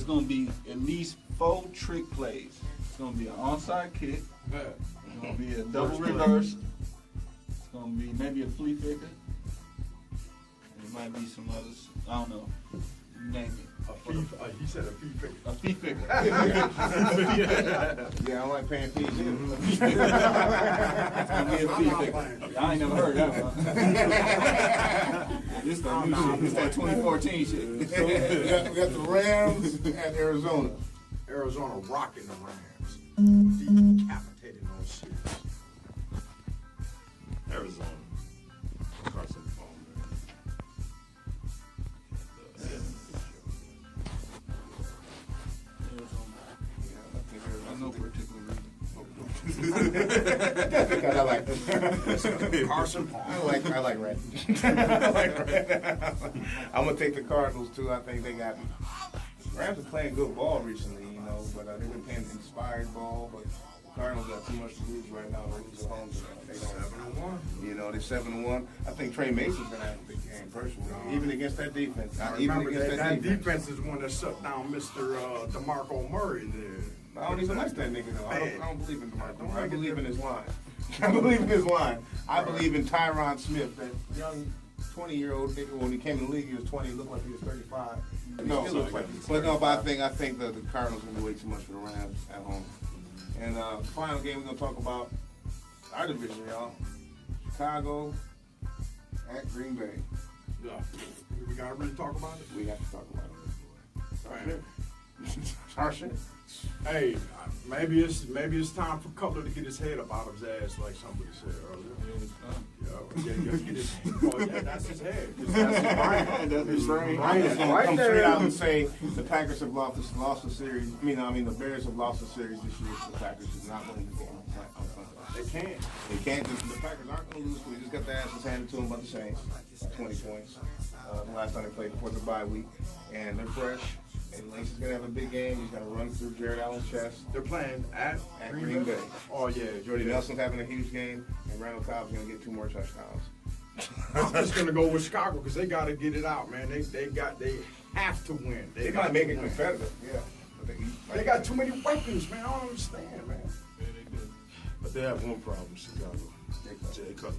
it's gonna be at least 4 trick plays. It's gonna be an onside kick. It's gonna be a double reverse. It's gonna be maybe a flea flicker. There might be some others. I don't know. Name it. He said a fee figure. A fee figure. Yeah, I don't like paying fees either. It's gonna be a fee figure. I ain't never heard that one. This that new shit. This that 2014 shit. So we got the Rams and Arizona. Arizona rocking the Rams. Decapitating those shit. Arizona. Carson Palmer. I know particular reason. Because I like Carson Palmer. I like red. I'm gonna take the Cardinals too. I think they got Rams are playing good ball recently, you know, but they've been playing inspired ball. But the Cardinals got too much to lose right now. They lose at home. They don't. 7-1. You know, they're 7-1. I think Trey Mason's gonna have a big game personally, even against that defense. Remember that defense is one that shut down Mr. DeMarco Murray there. I don't even like that nigga though. I don't believe in DeMarco. I believe in his line. I believe in his line. I believe in Tyron Smith, that young 20-year-old nigga. When he came in the league, he was 20. He looked like he was 35. No, but I think the Cardinals are gonna do way too much for the Rams at home. And final game we're gonna talk about our division, y'all. Chicago at Green Bay. Yeah. We gotta really talk about it. We have to talk about it. Our shit. Hey, maybe it's time for Cutler to get his head up out of his ass, like somebody said earlier. That's his head. That's his brain. That's his brain. He's gonna come straight out and say the Packers have lost the series. I mean the Bears have lost the series this year. The Packers is not winning the game. They can't. They can't. The Packers aren't going to lose. They just got their asses handed to them by the Saints. 20 points. The last time they played before the bye week, and they're fresh. And Lynch is going to have a big game. He's going to run through Jared Allen's chest. They're playing at Green Bay. Oh yeah, Jordy Nelson's having a huge game, and Randall Cobb's going to get 2 more touchdowns. I'm just gonna go with Chicago because they got to get it out, man. They have to win. They might make it competitive, yeah. They got too many weapons, man. I don't understand, man. Yeah, they do. But they have one problem, Chicago. Jay Cutler.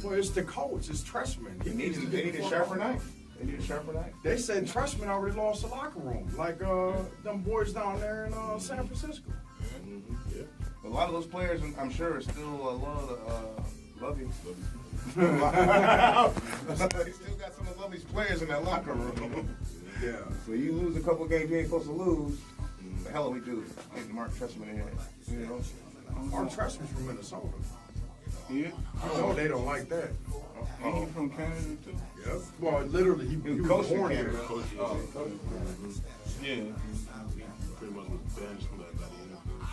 Well, it's the coach. It's Trestman. They need a sharper knife. They need a sharper knife. They said Trestman already lost the locker room, like them boys down there in San Francisco. Yeah. A lot of those players, I'm sure, are still love you. They still got some of Lovey's players in that locker room. Yeah. So you lose a couple games you ain't supposed to lose. The hell we do? Getting Mark Trestman in here. You know? Mark Trestman's from Minnesota. Yeah. I know they don't like that. Ain't he from Canada too? Yep. Well, literally, he was born here. Yeah. He pretty much was banished from that by the NFL.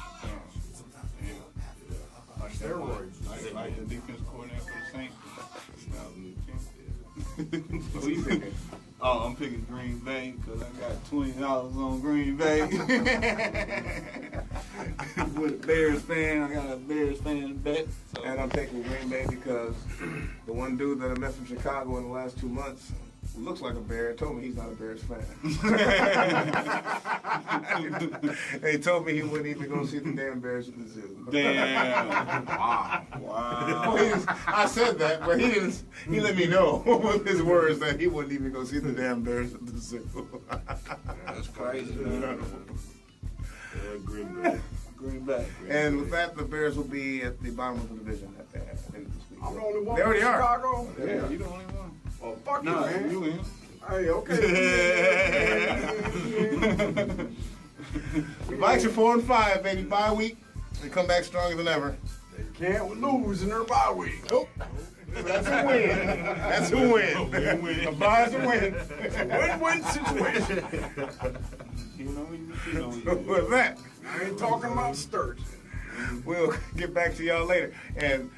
Steroids. Like the defense coordinator for the Saints. Who you picking? Oh, I'm picking Green Bay because I got $20 on Green Bay. With a Bears fan, I got a Bears fan bet. So. And I'm taking Green Bay because the one dude that I met from Chicago in the last 2 months who looks like a Bear told me he's not a Bears fan. He told me he wouldn't even go see the damn Bears at the zoo. Damn. Wow. Wow. I said that, but he didn't. He let me know with his words that he wouldn't even go see the damn Bears at the zoo. That's crazy. Green Bay. Green Bay. And with that, the Bears will be at the bottom of the division at the end of this week. I'm the only one They already from are. Chicago. Yeah, you the only one. Oh, fuck you, No, man. you in. Hey, okay. The Vikes are 4-5, baby. Bye week. They come back stronger than ever. They can't lose in their bye week. Nope. That's a win. That's a win. A bye is a win. It's a win-win situation. With that, I ain't talking about Sturgeon. we'll get back to y'all later. And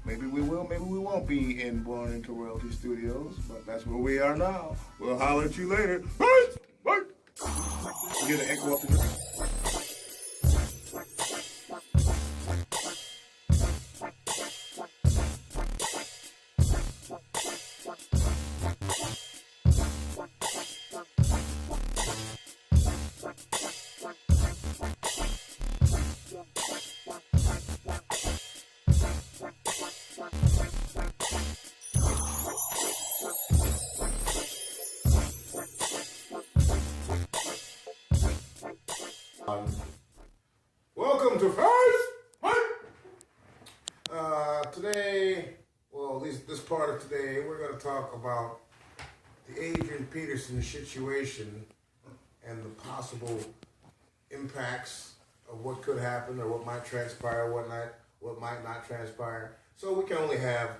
maybe we will, maybe we won't be in Born Into Royalty Studios, but that's where we are now. We'll holler at you later. Peace! Bye! You get an echo up the Welcome to First. Today, well, at least this part of today, we're going to talk about the Adrian Peterson situation and the possible impacts of what could happen or what might transpire, what might not transpire. So we can only have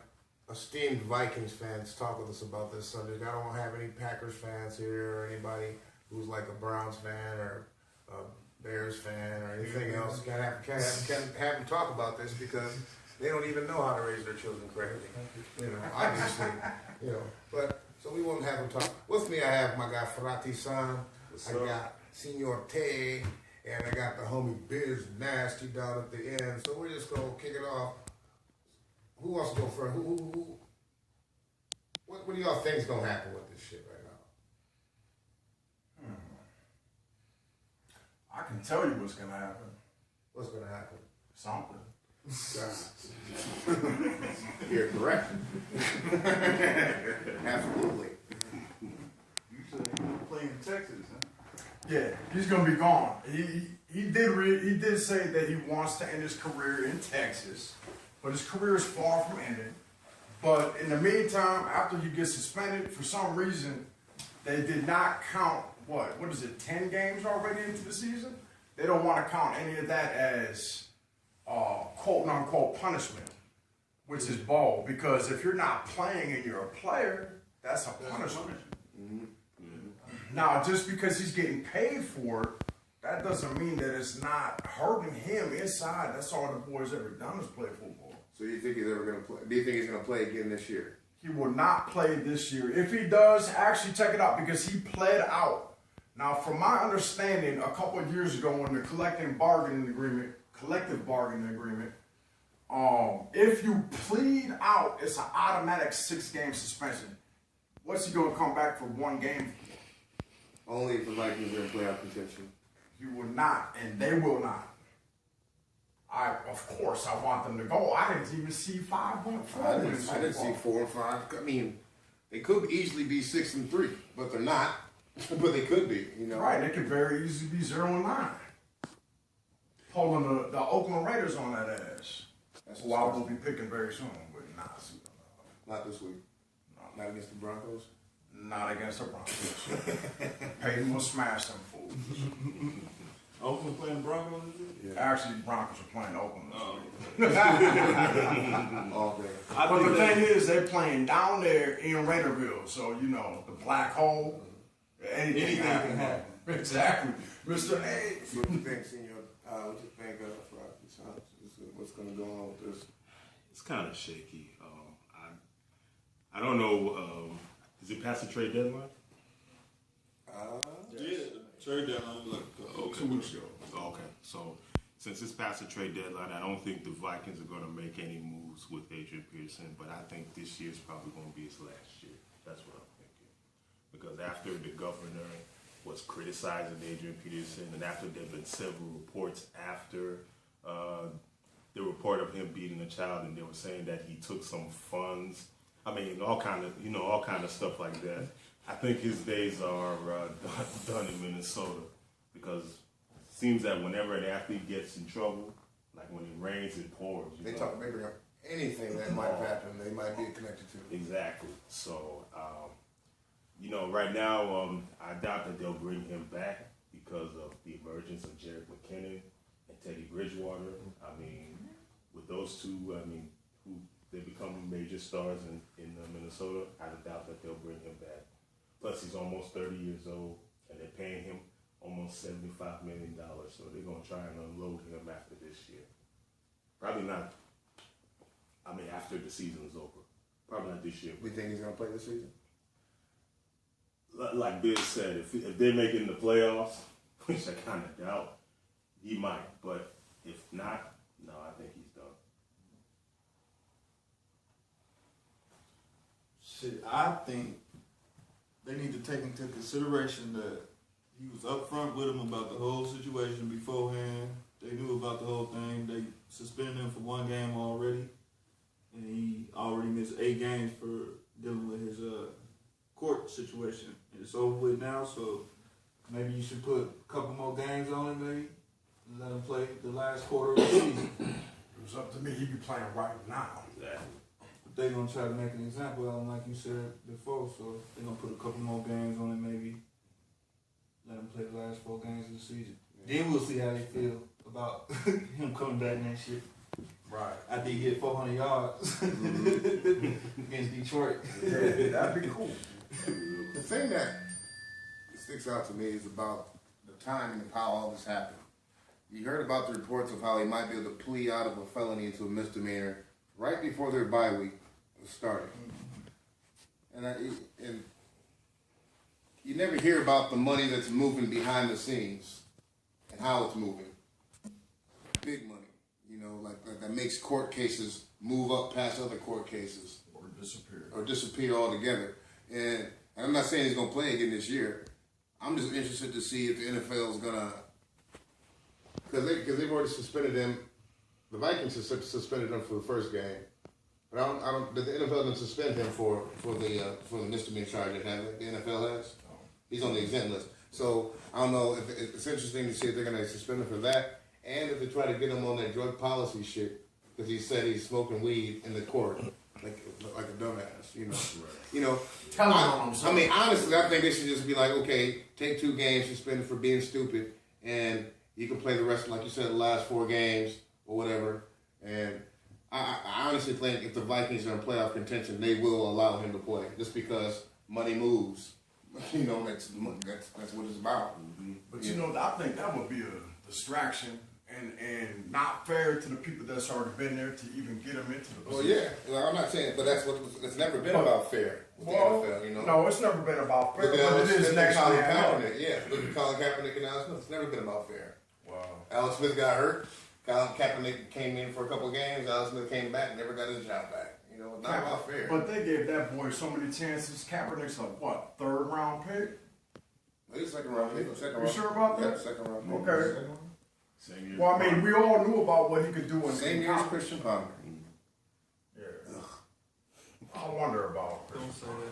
esteemed Vikings fans talk with us about this subject. I don't have any Packers fans here or anybody who's like a Browns fan or a Bears fan or anything else. Can't have them talk about this because they don't even know how to raise their children correctly. Obviously, But so we won't have them talk. With me, I have my guy Frati-san. I got Senor Tay, and I got the homie Biz Nasty down at the end. So we're just gonna kick it off. Who wants to go first? What do y'all think is gonna happen with this shit right now? I can tell you what's gonna happen. What's gonna happen? Something. You're correct. Absolutely. You said he was playing Texas, huh? Yeah, he's gonna be gone. He did say that he wants to end his career in Texas, but his career is far from ending. But in the meantime, after he gets suspended, for some reason, they did not count what is it, 10 games already into the season? They don't want to count any of that as quote unquote punishment, which is bold, because if you're not playing and you're a player, that's a punishment. Now, just because he's getting paid for it, that doesn't mean that it's not hurting him inside. That's all the boy's ever done is play football. So you think he's ever gonna play? Do you think he's gonna play again this year? He will not play this year. If he does, actually check it out, because he pled out. Now, from my understanding, a couple of years ago, when the collective bargaining agreement, if you plead out, it's an automatic 6-game suspension. What's he gonna come back for 1 game? Only if the Vikings are in playoff contention. He will not, and they will not. Of course, I want them to go. I didn't even see 5 wins. I didn't see 4 and 5. I mean, they could easily be 6 and 3, but they're not. But they could be, Right, they could very easily be 0 and 9. Pulling the Oakland Raiders on that ass. That's who I will be picking very soon, but not soon. Not this week. No. Not against the Broncos. Not against the Broncos. Peyton will smash them fools. Oakland playing the Broncos? Yeah. Actually, the Broncos are playing Oakland this week. All day. But the thing is, they're playing down there in Raiderville, so the black hole. Anything can happen. Exactly, Mr. A. What do you think, Senor? What do you think what's going to go on with this? It's kind of shaky. I don't know. Is it past the trade deadline? Yeah, trade deadline like 2 weeks ago. Okay, so since it's past the trade deadline, I don't think the Vikings are going to make any moves with Adrian Peterson, but I think this year's probably going to be his last year. That's what I'm thinking. Because after the governor was criticizing Adrian Peterson, and after there have been several reports after the report of him beating a child, and they were saying that he took some funds. I mean, all kind of stuff like that. I think his days are done in Minnesota, because it seems that whenever an athlete gets in trouble, like when it rains, it pours. They talk maybe anything that might have happened, they might be connected to. Exactly. So, right now, I doubt that they'll bring him back because of the emergence of Jerick McKinnon and Teddy Bridgewater. I mean, with those two, who they become major stars in Minnesota, I doubt that they'll bring him back. Plus, he's almost 30 years old, and they're paying him almost $75 million. So they're going to try and unload him after this year. Probably not. After the season's over. Probably not this year. Do you think he's going to play this season? Like Biz said, if they're making the playoffs, which I kind of doubt, he might. But if not, no, I think he's done. Shit, I think they need to take into consideration that he was upfront with him about the whole situation beforehand. They knew about the whole thing. They suspended him for 1 game already, and he already missed 8 games for dealing with his court situation. It's over with now, so maybe you should put a couple more games on it, maybe. And let him play the last quarter of the season. It was up to me. He be playing right now. But they gonna try to make an example of him, like you said before. So they gonna put a couple more games on it, maybe. Let him play the last 4 games of the season. Then we'll see how they feel about him coming back next year. Right. After he get 400 yards against Detroit. Yeah, that'd be cool. The thing that sticks out to me is about the timing of how all this happened. You heard about the reports of how he might be able to plea out of a felony into a misdemeanor right before their bye week was starting. And you never hear about the money that's moving behind the scenes and how it's moving. Big money, you know, like that makes court cases move up past other court cases. Or disappear altogether. And I'm not saying he's going to play again this year. I'm just interested to see if the NFL is going to, because they've already suspended him. The Vikings suspended him for the first game, but I don't. The NFL didn't suspend him for the misdemeanor charge that the NFL has. He's on the exempt list. So I don't know. If it's interesting to see if they're going to suspend him for that, and if they try to get him on that drug policy shit because he said he's smoking weed in the court. Like a dumbass, you know. Right. You know, I mean, honestly, I think they should just be like, okay, take 2 games, suspended for being stupid, and you can play the rest, like you said, the last 4 games or whatever. And I honestly think if the Vikings are in playoff contention, they will allow him to play, just because money moves. You know, that's what it's about. Mm-hmm. But you know, I think that would be a distraction. And not fair to the people that's already been there to even get them into the position. Well, yeah. Well, I'm not saying, but it's never been about fair with the NFL, you know? No, it's never been about fair. But it is next Colin year. Kaepernick, yeah. Look at Colin Kaepernick and Alex Smith. It's never been about fair. Wow. Alex Smith got hurt. Colin Kaepernick came in for a couple of games. Alex Smith came back, never got his job back. You know, not about fair. But they gave that boy so many chances. Kaepernick's like, what, 3rd round pick? He's 2nd round pick. You sure about that? Yeah, 2nd round pick. Okay. Well, I mean, we all knew about what he could do in same year as Christian Ponder. Yeah. I wonder about Christian Ponder.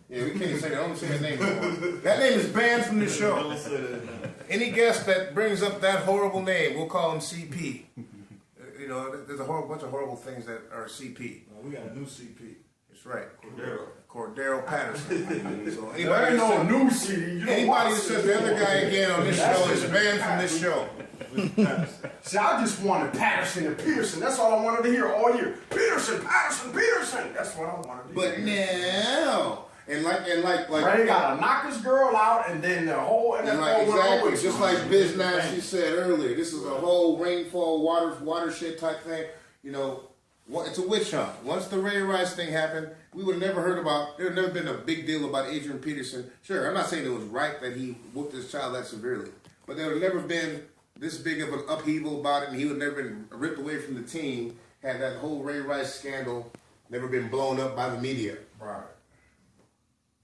Yeah, we can't say that. Don't say his name anymore. That name is banned from the show. Don't say that. Any guest that brings up that horrible name, we'll call him CP. You know, there's a whole bunch of horrible things that are CP. We got a new CP. That's right. Cordero Patterson. So There ain't no new CD. Anybody that says the other guy again on this show is banned from this show. See, I just wanted Patterson and Peterson. That's all I wanted to hear all year. Peterson, Patterson, Peterson. That's what I wanted to hear. But now, and like Ray gotta knock his girl out, and then the whole NFL exactly, just like Biz Nash said earlier, this is a whole rainfall watershed type thing. You know, it's a witch hunt. Once the Ray Rice thing happened, we would have never heard about. There would never been a big deal about Adrian Peterson. Sure, I'm not saying it was right that he whooped his child that severely, but there would have never been this big of an upheaval about it, and he would have never been ripped away from the team had that whole Ray Rice scandal never been blown up by the media. Right.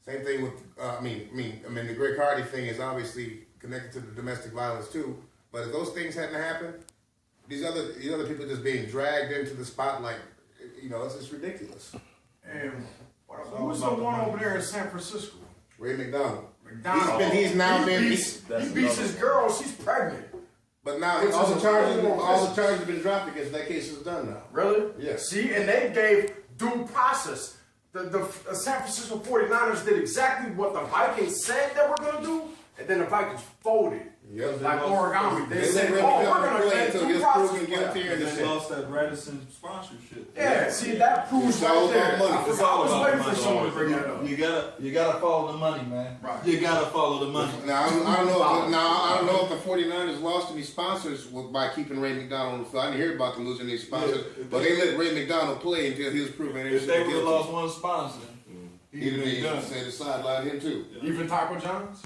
Same thing with, I mean, the Greg Hardy thing is obviously connected to the domestic violence too. But if those things hadn't happened, these other people just being dragged into the spotlight, you know, it's just ridiculous. And who was the one over there in San Francisco? Ray McDonald. He beats his girl. She's pregnant. But now all the charges have been dropped against that case is done now. Really? Yes. See, and they gave due process. The San Francisco 49ers did exactly what the Vikings said they were going to do, and then the Vikings folded. Yep. Like origami. They said, we're going to get due process. They lost that Radisson sponsorship. Yeah, see, that proves right there. I was waiting for someone to bring that up. You gotta follow the money, man. Right. You gotta follow the money. Now I don't know if the 49ers lost any sponsors by keeping Ray McDonald on the field. I didn't hear about them losing any sponsors, but they let Ray McDonald play until he was proven If they would have lost one sponsor, he'd have been say the sideline him too. Even Taco John's?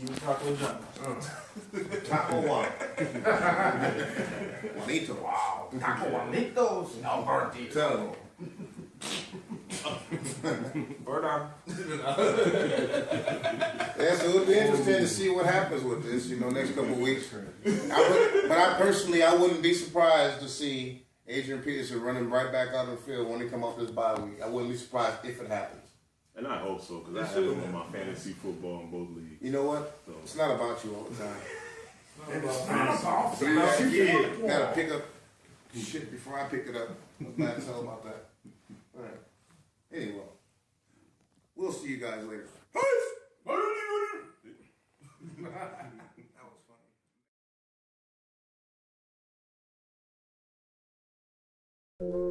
even Taco John's. Taco Juanito. Wow. Taco Juanitos. Alberti. Tell him. Bird on. Yeah, so it'll be interesting to see what happens with this, next couple of weeks. But I wouldn't be surprised to see Adrian Peterson running right back out of the field when he come off this bye week. I wouldn't be surprised if it happens. And I hope so, because I have him on my fantasy football in both leagues. You know what? So. It's not about you all the time. It's not about So you gotta pick up shit before I pick it up. I'm glad to tell about that. All right. Anyway, we'll see you guys later. That was funny.